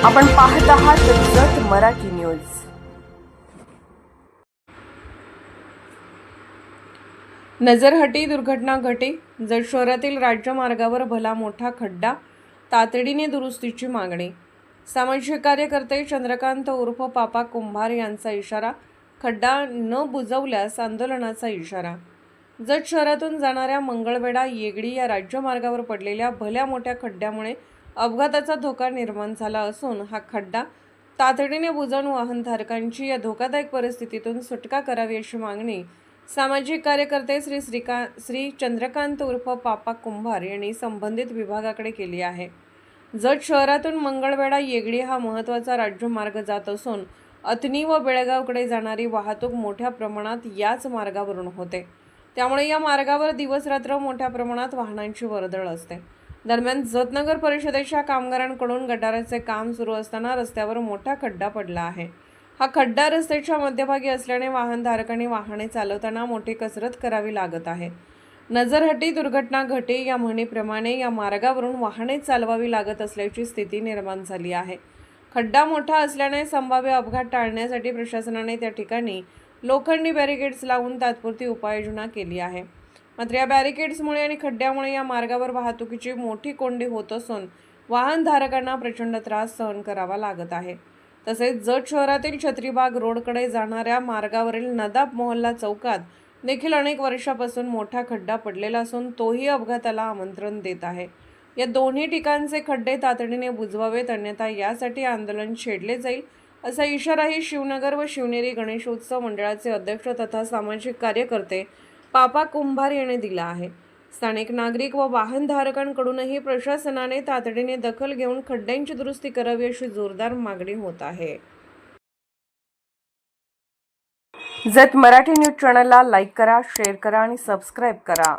आपण पाहत आहात जत मराठी न्यूज। नजरहटी दुर्घटना घटी। जत शहरातील राज्यमार्गावर भला मोठा खड्डा, तातडीने दुरुस्तीची मागणी। सामाजिक कार्यकर्ते चंद्रकांत उर्फ पापा कुंभार यांचा इशारा। खड्डा न बुजवल्यास आंदोलनाचा इशारा। जत शहरातून जाणाऱ्या मंगळवेढा येगडी या राज्यमार्गावर पडलेल्या भल्या मोठ्या खड्ड्यामुळे अपघाताचा धोका निर्माण झाला असून हा खड्डा तातडीने बुजवून वाहनधारकांची या धोकादायक परिस्थितीतून सुटका करावी अशी मागणी सामाजिक कार्यकर्ते श्री चंद्रकांत उर्फ पापा कुंभार यांनी संबंधित विभागाकडे केली आहे। जत शहरातून मंगळवेढा येगडी हा महत्त्वाचा राज्यमार्ग जात असून अथनी व बेळगावकडे जाणारी वाहतूक मोठ्या प्रमाणात याच मार्गावरून होते। त्यामुळे या मार्गावर दिवसरात्र मोठ्या प्रमाणात वाहनांची वर्दळ असते। दरम्यान जत नगर परिषदेच्या कामगारांकडून गटाराचे काम सुरू असताना रस्त्यावर मोठा खड्डा पडला आहे। हा खड्डा रस्त्याच्या मध्यभागी असल्याने वाहनधारकांनी वाहने चालवताना मोठी कसरत करावी लागत आहे। नजरहटी दुर्घटना घटे या म्हणीप्रमाणे या मार्गावरून वाहने चालवावी लागत असल्याची स्थिती निर्माण झाली आहे। खड्डा मोठा असल्याने संभाव्य अपघात टाळण्यासाठी प्रशासनाने त्या ठिकाणी लोखंडी बॅरिकेड्स लावून तात्पुरती उपाययोजना केली आहे। मात्र या बॅरिकेड्समुळे आणि खड्ड्यामुळे या मार्गावर वाहतुकीची मोठी कोंडी होत असून वाहनधारकांना प्रचंड त्रास सहन करावा लागत आहे। तसेच जत शहरातील छत्रीबाग रोडकडे जाणाऱ्या मार्गावरील नदाब मोहल्ला चौकात देखील अनेक वर्षापासून मोठा खड्डा पडलेला असून तोही अपघाताला आमंत्रण देत आहे। या दोन्ही ठिकाणचे खड्डे तातडीने बुजवावेत, अन्यथा यासाठी आंदोलन छेडले जाईल असा इशाराही शिवनगर व शिवनेरी गणेशोत्सव मंडळाचे अध्यक्ष तथा सामाजिक कार्यकर्ते पापा कुंभार यांनी दिला आहे। स्थानिक नागरिक व वाहनधारकांकडूनही प्रशासनाने तातडीने दखल घेऊन खड्ड्यांची दुरुस्ती करावी अशी जोरदार मागणी होत आहे। जत मराठी न्यूज चॅनलला लाईक करा, शेअर करा आणि सबस्क्राईब करा।